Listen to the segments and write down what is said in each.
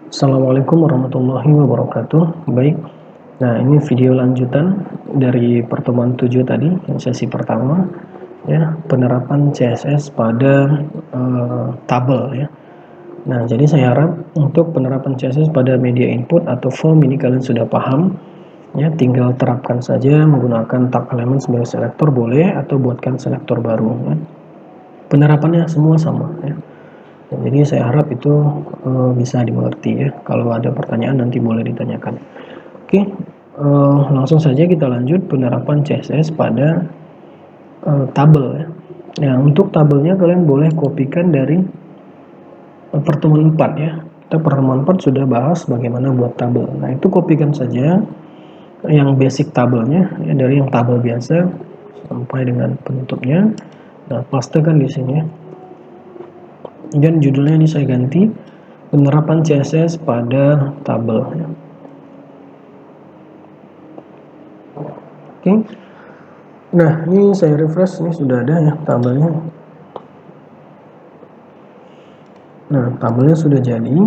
Assalamualaikum warahmatullahi wabarakatuh. Baik, nah ini video lanjutan dari pertemuan 7 tadi, yang sesi pertama ya, penerapan CSS pada tabel ya. Nah, jadi saya harap untuk penerapan CSS pada media input atau form ini kalian sudah paham ya, tinggal terapkan saja menggunakan tag elemen sebagai selektor boleh, atau buatkan selektor baru ya. Penerapannya semua sama ya. Jadi saya harap itu bisa dimengerti ya. Kalau ada pertanyaan nanti boleh ditanyakan. Oke, langsung saja kita lanjut penerapan CSS pada tabel ya. Nah, untuk tabelnya kalian boleh kopikan dari pertemuan 4 ya. Kita pertemuan 4 sudah bahas bagaimana buat tabel. Nah, itu kopikan saja yang basic tabelnya ya, dari yang tabel biasa sampai dengan penutupnya. Nah, pastekan di sini ya. Dan judulnya ini saya ganti penerapan CSS pada tabel ya. Oke. Nah, ini saya refresh, ini sudah ada ya tabelnya. Nah, tabelnya sudah jadi,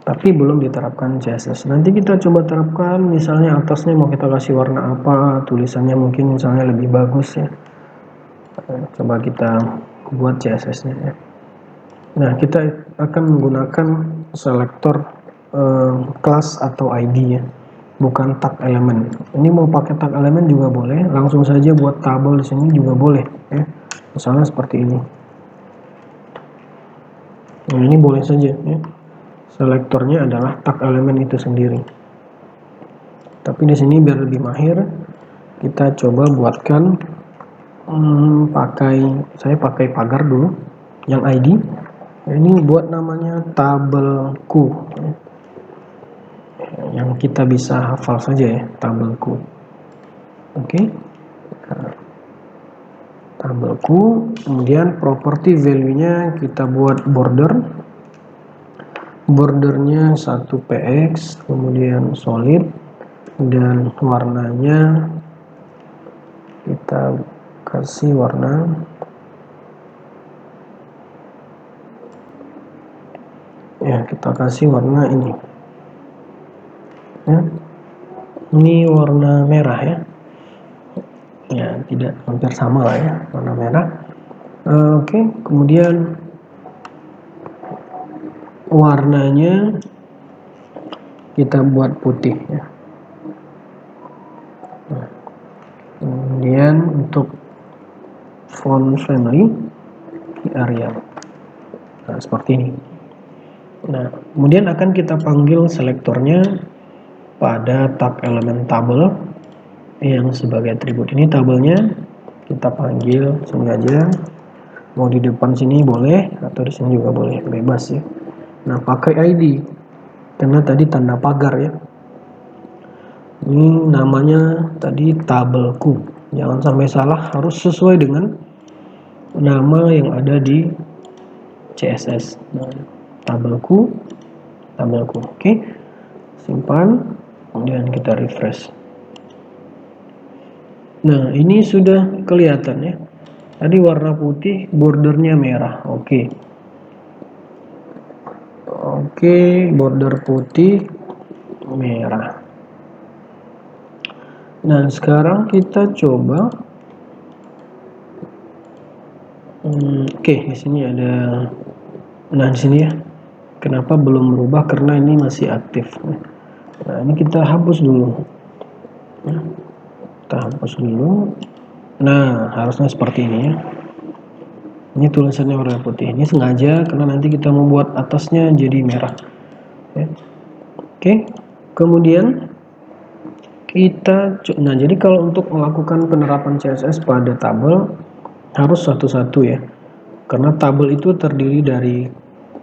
tapi belum diterapkan CSS. Nanti kita coba terapkan, misalnya atasnya mau kita kasih warna apa, tulisannya mungkin misalnya lebih bagus ya. Coba kita buat CSS-nya ya. Nah, kita akan menggunakan selektor kelas atau ID ya, bukan tag elemen. Ini mau pakai tag elemen juga boleh, langsung saja buat tabel di sini juga boleh ya. Misalnya seperti ini. Nah, ini boleh saja ya. Selektornya adalah tag elemen itu sendiri. Tapi di sini biar lebih mahir, kita coba buatkan saya pakai pagar dulu yang ID. Ini buat namanya tabelku ya. Yang kita bisa hafal saja ya, tabelku. Oke. Tabelku, kemudian property value-nya kita buat bordernya 1px, kemudian solid, dan warnanya kita kasih warna ya, kita kasih warna ini ya. Ini warna merah ya. Ya, tidak hampir sama lah ya, warna merah. Oke, kemudian warnanya kita buat putih ya. Nah, kemudian untuk font family Arial. Nah, seperti ini. Nah, kemudian akan kita panggil selektornya pada tag elemen tabel yang sebagai atribut. Ini tabelnya kita panggil sengaja, mau di depan sini boleh atau di sini juga boleh, bebas ya. Nah, pakai ID karena tadi tanda pagar ya. Ini namanya tadi tabelku. Jangan sampai salah, harus sesuai dengan nama yang ada di CSS. Nah, tabelku. Oke. Simpan, kemudian kita refresh. Nah, ini sudah kelihatan ya. Tadi warna putih, bordernya merah. Oke. Oke, border putih, merah. Nah, sekarang kita coba. Oke, di sini ada. Nah, di sini ya. Kenapa belum berubah? Karena ini masih aktif. Nah, ini kita hapus dulu. Kita hapus dulu. Nah, harusnya seperti ini ya. Ini tulisannya warna putih. Ini sengaja karena nanti kita mau buat atasnya jadi merah. Ya. Oke. Kemudian nah, jadi kalau untuk melakukan penerapan CSS pada tabel harus satu-satu ya. Karena tabel itu terdiri dari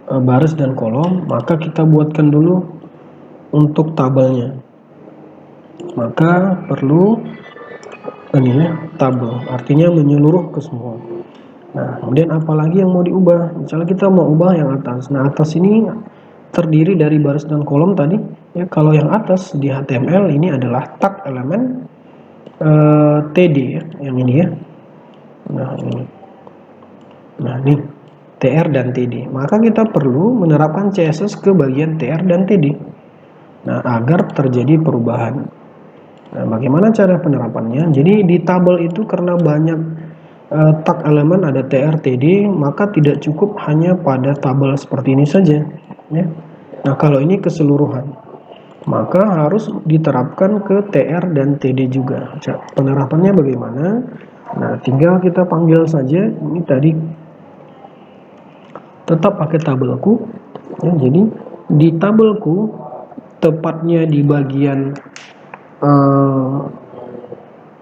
baris dan kolom, maka kita buatkan dulu untuk tabelnya. Maka perlu ini ya, tabel, artinya menyeluruh ke semua. Nah, kemudian apalagi yang mau diubah? Misalnya kita mau ubah yang atas. Nah, atas ini terdiri dari baris dan kolom tadi. Ya, kalau yang atas di HTML ini adalah tag elemen TD ya, yang ini ya. Nah, ini. Nah, ini. TR dan TD. Maka kita perlu menerapkan CSS ke bagian TR dan TD. Nah, agar terjadi perubahan. Nah, bagaimana cara penerapannya? Jadi di tabel itu karena banyak tag elemen ada TR, TD, maka tidak cukup hanya pada tabel seperti ini saja. Ya. Nah, kalau ini keseluruhan, maka harus diterapkan ke TR dan TD juga. Penerapannya bagaimana? Nah, tinggal kita panggil saja. Ini tadi tetap pakai tabelku. Ya, jadi di tabelku, tepatnya di bagian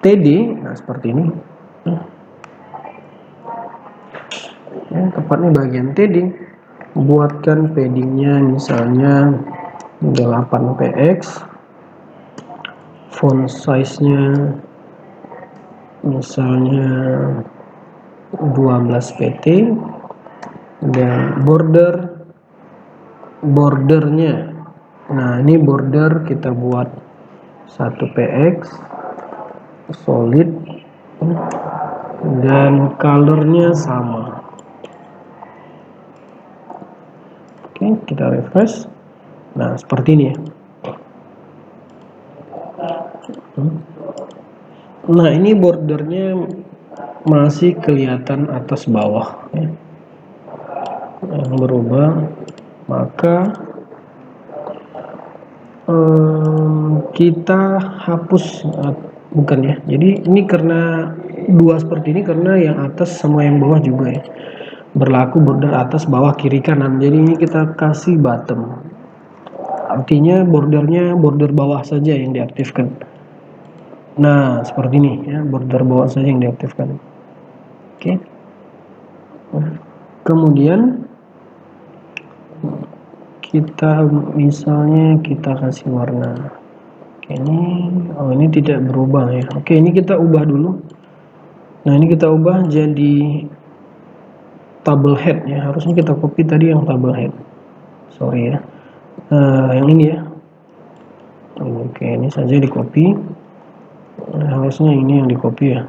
TD, nah seperti ini. Ya, tepatnya bagian TD. Buatkan paddingnya misalnya 8px, font size-nya misalnya 12pt, dan bordernya, nah ini border kita buat 1px solid, dan colornya sama. Oke, kita refresh. Nah, seperti ini ya. Nah, ini bordernya masih kelihatan atas bawah ya. Yang berubah, maka kita hapus, bukan ya. Jadi ini karena dua seperti ini karena yang atas sama yang bawah juga ya. Berlaku border atas, bawah, kiri, kanan. Jadi ini kita kasih bottom. Artinya bordernya border bawah saja yang diaktifkan. Nah, seperti ini ya, border bawah saja yang diaktifkan. Oke. Kemudian kita misalnya kita kasih warna. Oke, ini tidak berubah ya. Oke, ini kita ubah dulu. Nah, ini kita ubah jadi table head ya. Harusnya kita copy tadi yang table head. Sorry ya. Yang ini ya. Oke, ini saja di copy. Harusnya ini yang di copy ya.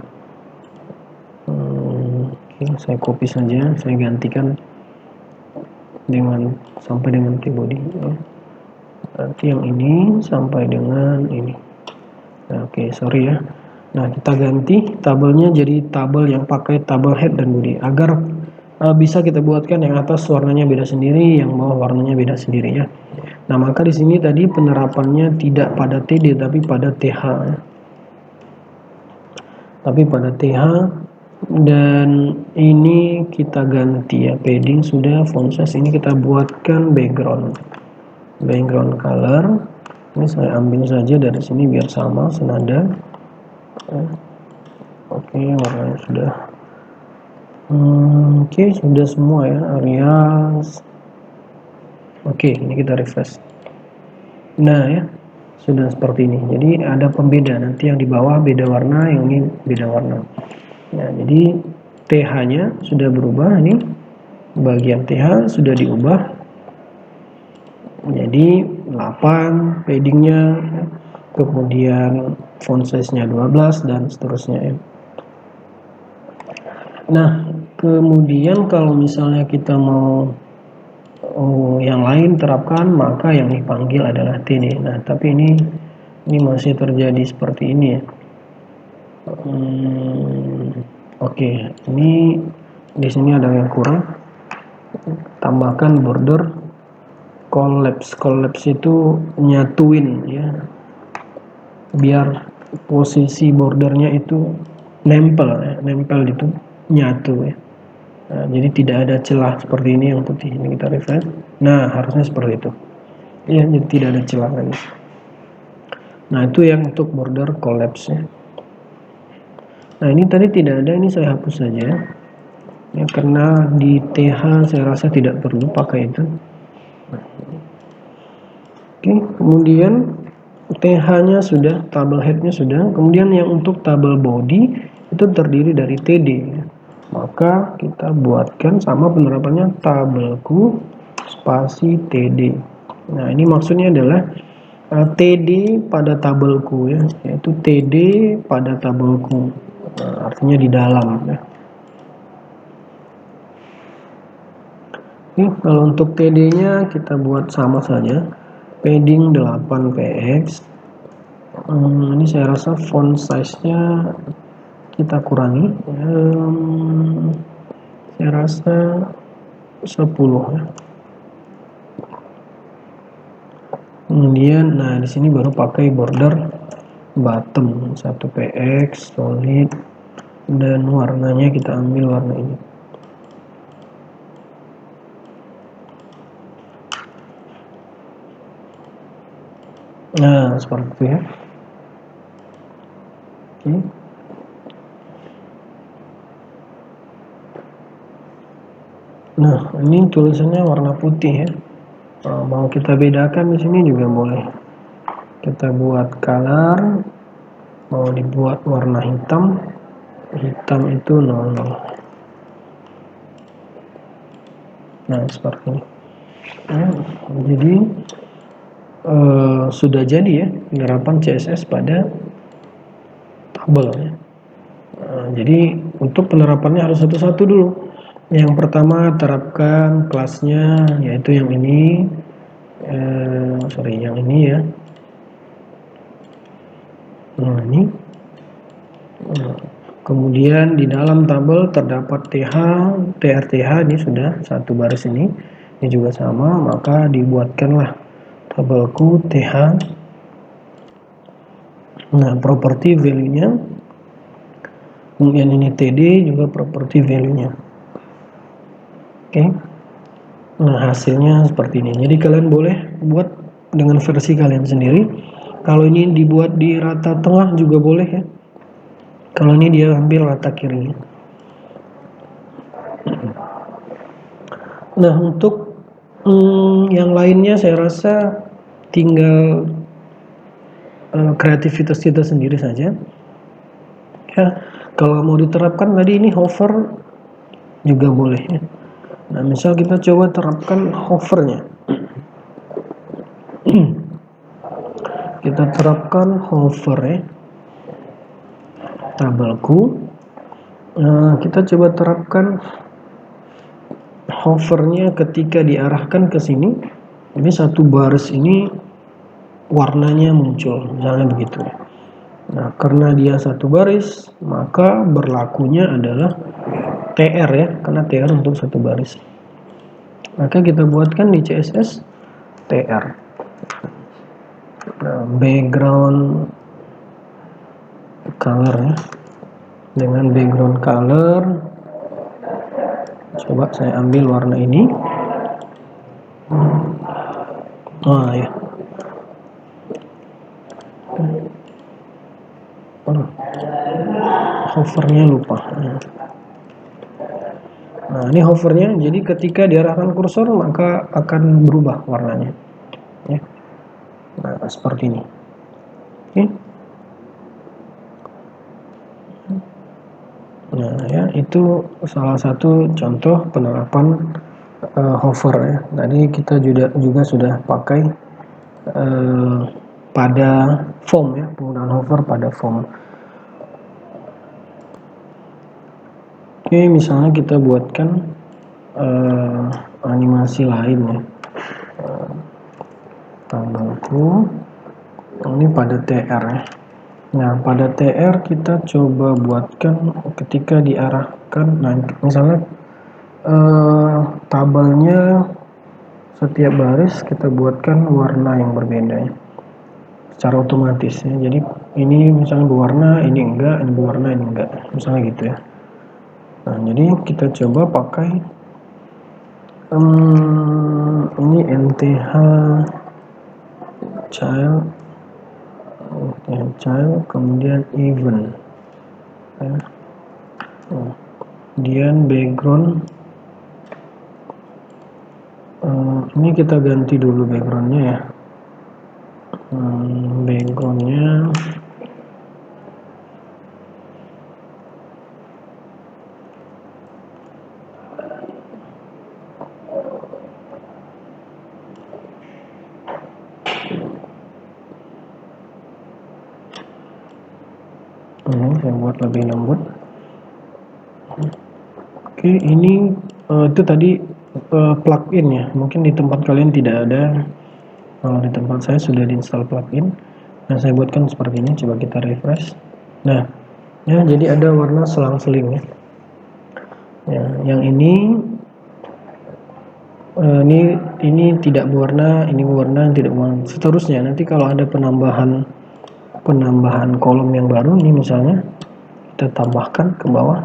Oke, saya copy saja. Saya gantikan dengan sampai dengan T-body ya. Nanti yang ini sampai dengan ini. Nah, oke, sorry ya. Nah, kita ganti tabelnya jadi tabel yang pakai tabel head dan body agar bisa kita buatkan yang atas warnanya beda sendiri, yang bawah warnanya beda sendiri ya. Nah, maka di sini tadi penerapannya tidak pada TD tapi pada TH ya. Tapi pada TH, dan ini kita ganti ya, padding sudah, font size ini kita buatkan background color. Ini saya ambil saja dari sini biar sama senada. Oke, warnanya sudah. Oke, sudah semua ya, Arias. Oke, ini kita refresh. Nah ya, sudah seperti ini. Jadi ada pembeda, nanti yang di bawah beda warna, yang ini beda warna. Nah, jadi TH-nya sudah berubah, ini bagian TH sudah diubah jadi 8 paddingnya, kemudian font size-nya 12 dan seterusnya ya. Nah, kemudian kalau misalnya kita mau yang lain terapkan, maka yang dipanggil adalah TD. Nah, tapi ini masih terjadi seperti ini ya. Oke, ini di sini ada yang kurang. Tambahkan border collapse itu nyatuin ya, biar posisi bordernya itu nempel itu nyatu ya. Nah, jadi tidak ada celah seperti ini yang putih. Ini kita refresh. Nah, harusnya seperti itu ya, jadi tidak ada celah lagi. Nah, itu yang untuk border collapse ya. Nah, ini tadi tidak ada, ini saya hapus saja ya, karena di TH saya rasa tidak perlu pakai itu. Oke, kemudian TH-nya sudah, tabel head-nya sudah. Kemudian yang untuk tabel body itu terdiri dari TD. Maka kita buatkan sama penerapannya tabelku spasi TD. Nah, ini maksudnya adalah TD pada tabelku ya, yaitu TD pada tabelku. Nah, artinya di dalam ya. Kalau untuk TD nya kita buat sama saja, padding 8 px. Ini saya rasa font size nya kita kurangi, saya rasa 10 ya. Kemudian nah di sini baru pakai border bottom 1 px solid, dan warnanya kita ambil warna ini. Nah seperti itu ya. Oke. Nah ini tulisannya warna putih ya. Mau kita bedakan di sini juga boleh. Kita buat color, mau dibuat warna hitam, hitam itu 00. Nah seperti ini. Nah, jadi sudah jadi ya penerapan CSS pada tabel ya. Jadi untuk penerapannya harus satu-satu dulu. Yang pertama terapkan kelasnya, yaitu yang ini, yang ini ya. Nah ini. Kemudian di dalam tabel terdapat TH, TRTH ini sudah satu baris ini juga sama, maka dibuatkanlah tabelku TH. Nah properti value-nya, kemudian ini TD juga properti value-nya. Oke. Nah hasilnya seperti ini. Jadi kalian boleh buat dengan versi kalian sendiri. Kalau ini dibuat di rata tengah juga boleh ya. Kalau ini dia ambil rata kiri. Nah untuk yang lainnya saya rasa tinggal kreativitas kita sendiri saja ya. Kalau mau diterapkan tadi ini hover juga boleh ya. Nah misal kita coba terapkan hovernya. Kita terapkan hover ya, tabelku. Kita coba terapkan hovernya ketika diarahkan ke sini. Ini satu baris ini warnanya muncul, misalnya begitu. Nah karena dia satu baris, maka berlakunya adalah TR ya, karena TR untuk satu baris. Maka kita buatkan di CSS TR. Nah, background color ya. Dengan background color, coba saya ambil warna ini. Ya. Hovernya lupa. Nah ini hovernya, jadi ketika diarahkan kursor maka akan berubah warnanya ya. Nah seperti ini. Oke. Nah ya, itu salah satu contoh penerapan hover ya. Tadi kita juga sudah pakai pada form ya, penggunaan hover pada form. Oke, misalnya kita buatkan animasi lain ya. Tabelku ini pada TR ya. Nah pada TR kita coba buatkan ketika diarahkan. Nah misalnya tabelnya setiap baris kita buatkan warna yang berbeda ya, secara otomatis ya. Jadi ini misalnya berwarna, ini enggak, ini berwarna, ini enggak, misalnya gitu ya. Nah jadi kita coba pakai ini NTH child, kemudian event ya. Kemudian background, ini kita ganti dulu backgroundnya ya. Backgroundnya ini saya buat lebih lembut. Oke, ini itu tadi plugin ya. Mungkin di tempat kalian tidak ada. Kalau di tempat saya sudah diinstal plugin. Nah, saya buatkan seperti ini. Coba kita refresh. Nah, ya, jadi ada warna selang-seling ya. Ya, yang ini ini tidak berwarna, ini berwarna, tidak berwarna. Seterusnya nanti kalau ada penambahan kolom yang baru, ini misalnya kita tambahkan ke bawah,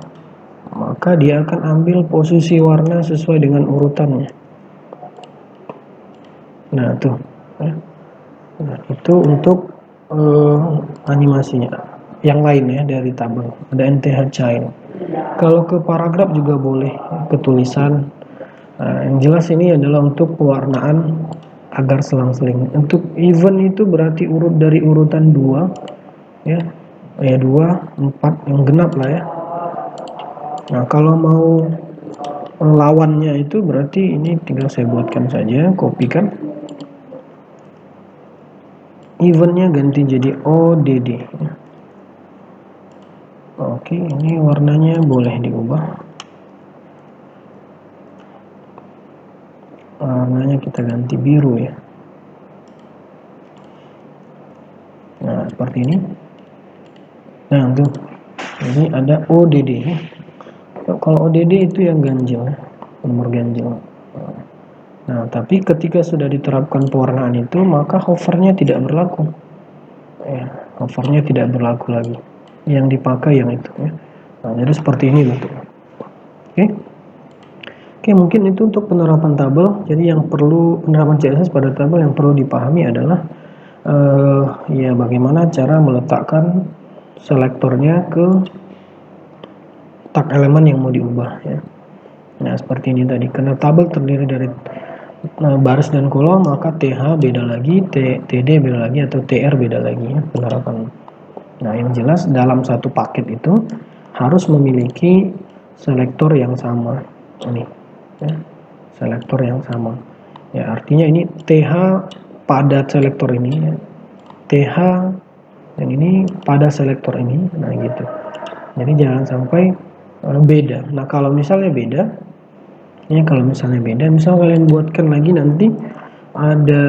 maka dia akan ambil posisi warna sesuai dengan urutannya. Nah, tuh ya. Nah, itu untuk animasinya. Yang lain ya dari tabel ada NTH Child. Kalau ke paragraf juga boleh, ke tulisan. Nah, yang jelas ini adalah untuk pewarnaan agar selang-seling. Untuk event itu berarti urut dari urutan 2 ya. Ya 2, 4 yang genap lah ya. Nah, kalau mau lawannya itu berarti ini tinggal saya buatkan saja, kopikan. Eventnya ganti jadi ODD. Oke, ini warnanya boleh diubah. Warnanya kita ganti biru ya. Nah, seperti ini. Nah, tuh. Ini ada ODD. Kalau ODD itu yang ganjil, nomor ganjil. Nah, tapi ketika sudah diterapkan pewarnaan itu, maka hovernya tidak berlaku. Ya, hovernya tidak berlaku lagi. Yang dipakai yang itu ya. Nah, jadi seperti ini bentuknya. Oke. Oke, mungkin itu untuk penerapan tabel. Jadi yang perlu penerapan CSS pada tabel yang perlu dipahami adalah ya bagaimana cara meletakkan selektornya ke tag elemen yang mau diubah ya. Nah, seperti ini tadi. Karena tabel terdiri dari baris dan kolom, maka TH beda lagi, TD beda lagi, atau TR beda lagi ya penerapan. Nah, yang jelas dalam satu paket itu harus memiliki selektor yang sama. Ini ya, selektor yang sama. Ya, artinya ini TH pada selektor ini ya. TH dan ini pada selektor ini. Nah, gitu. Jadi jangan sampai beda. Nah, kalau misalnya beda, misal kalian buatkan lagi nanti ada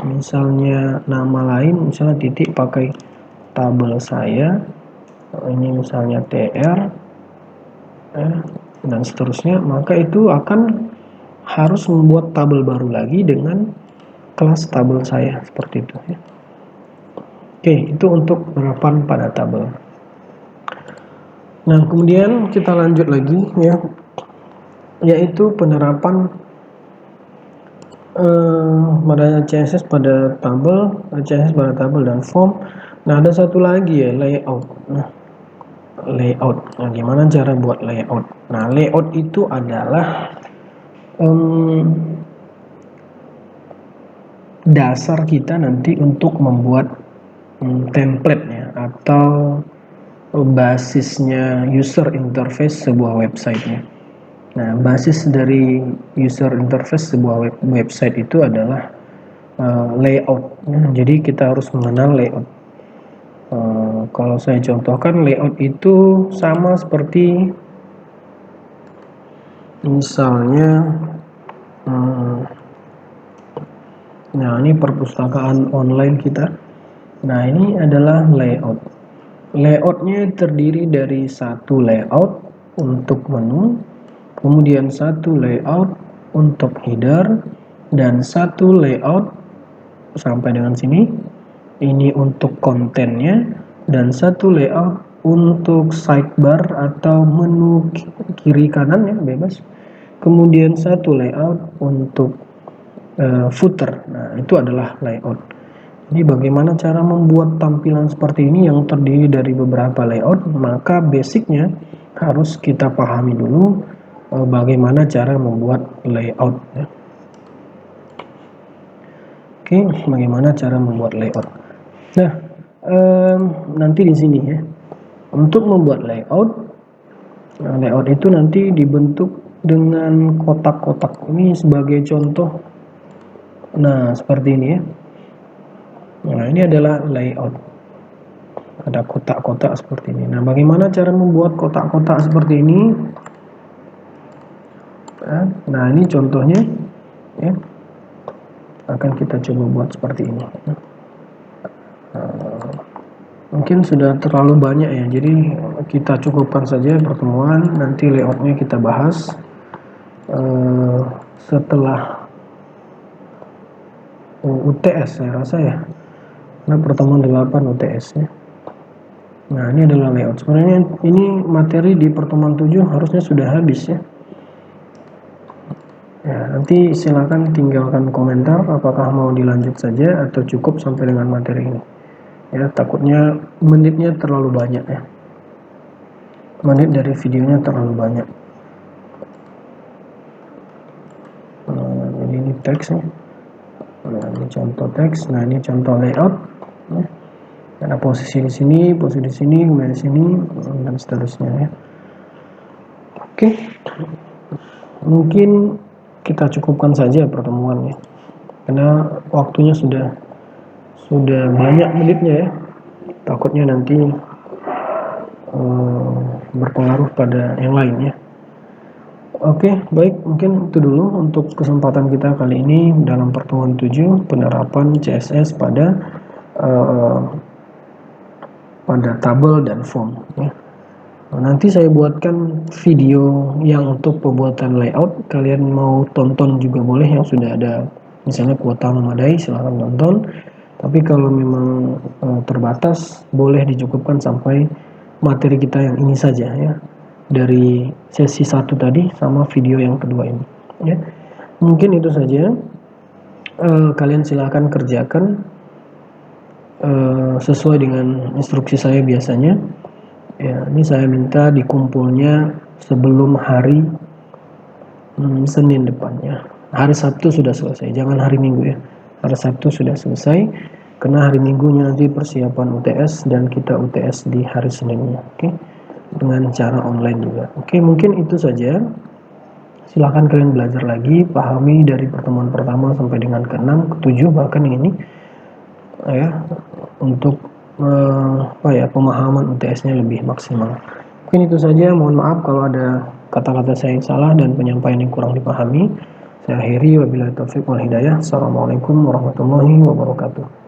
misalnya nama lain, misalnya titik pakai tabel saya, ini misalnya TR dan seterusnya, maka itu akan harus membuat tabel baru lagi dengan kelas tabel saya seperti itu ya. Oke, itu untuk penerapan pada tabel. Nah, kemudian kita lanjut lagi ya, yaitu penerapan pada CSS pada tabel, CSS pada tabel dan form. Nah, ada satu lagi ya, layout. Nah, layout. Nah, gimana cara buat layout? Nah, layout itu adalah dasar kita nanti untuk membuat template-nya atau basisnya user interface sebuah website-nya. Nah, basis dari user interface sebuah website itu adalah layout. Jadi kita harus mengenal layout. Kalau saya contohkan, layout itu sama seperti misalnya, nah ini perpustakaan online kita. Nah, ini adalah layout. Layoutnya terdiri dari satu layout untuk menu, kemudian satu layout untuk header, dan satu layout sampai dengan sini ini untuk kontennya, dan satu layout untuk sidebar atau menu kiri kanan ya bebas, kemudian satu layout untuk footer. Nah, itu adalah layout. Jadi bagaimana cara membuat tampilan seperti ini yang terdiri dari beberapa layout? Maka basicnya harus kita pahami dulu bagaimana cara membuat layout ya. Oke, bagaimana cara membuat layout? Nah, nanti di sini ya, untuk membuat layout, nah, layout itu nanti dibentuk dengan kotak-kotak. Ini sebagai contoh. Nah, seperti ini ya. Nah, ini adalah layout. Ada kotak-kotak seperti ini. Nah, bagaimana cara membuat kotak-kotak seperti ini? Nah, ini contohnya ya, akan kita coba buat seperti ini. Mungkin sudah terlalu banyak ya, jadi kita cukupkan saja pertemuan, nanti layoutnya kita bahas setelah UTS saya rasa ya, nah pertemuan 8 UTS ya. Nah, ini adalah layout. Sebenarnya ini materi di pertemuan 7 harusnya sudah habis ya. Ya, nanti silakan tinggalkan komentar apakah mau dilanjut saja atau cukup sampai dengan materi ini. Ya, takutnya menitnya terlalu banyak ya. Menit dari videonya terlalu banyak. Nah, jadi ini teksnya. Nah, ini contoh teks. Nah, ini contoh layout. Ya. Ada posisi di sini, kemudian di sini, dan seterusnya ya. Oke, mungkin kita cukupkan saja pertemuannya, karena waktunya sudah banyak menitnya ya. Takutnya nanti berpengaruh pada yang lain ya. Oke, baik, mungkin itu dulu untuk kesempatan kita kali ini dalam pertemuan 7 penerapan CSS pada tabel dan form ya. Nanti saya buatkan video yang untuk pembuatan layout, kalian mau tonton juga boleh, yang sudah ada misalnya kuota memadai silahkan tonton, tapi kalau memang terbatas boleh dicukupkan sampai materi kita yang ini saja ya, dari sesi 1 tadi sama video yang kedua ini ya. Mungkin itu saja, kalian silahkan kerjakan sesuai dengan instruksi saya biasanya ya. Ini saya minta dikumpulnya sebelum hari Senin depannya. Hari Sabtu sudah selesai, jangan hari Minggu ya. Hari Sabtu sudah selesai, karena hari Minggunya nanti persiapan UTS dan kita UTS di hari Seninnya. Oke, dengan cara online juga. Oke, mungkin itu saja. Silahkan kalian belajar lagi, pahami dari pertemuan pertama sampai dengan ke-6, ke-7 bahkan ini ya, untuk pemahaman UTS-nya lebih maksimal. Mungkin itu saja, mohon maaf kalau ada kata-kata saya yang salah dan penyampaian yang kurang dipahami. Saya akhiri, wabillahi taufiq wal hidayah. Assalamualaikum warahmatullahi wabarakatuh.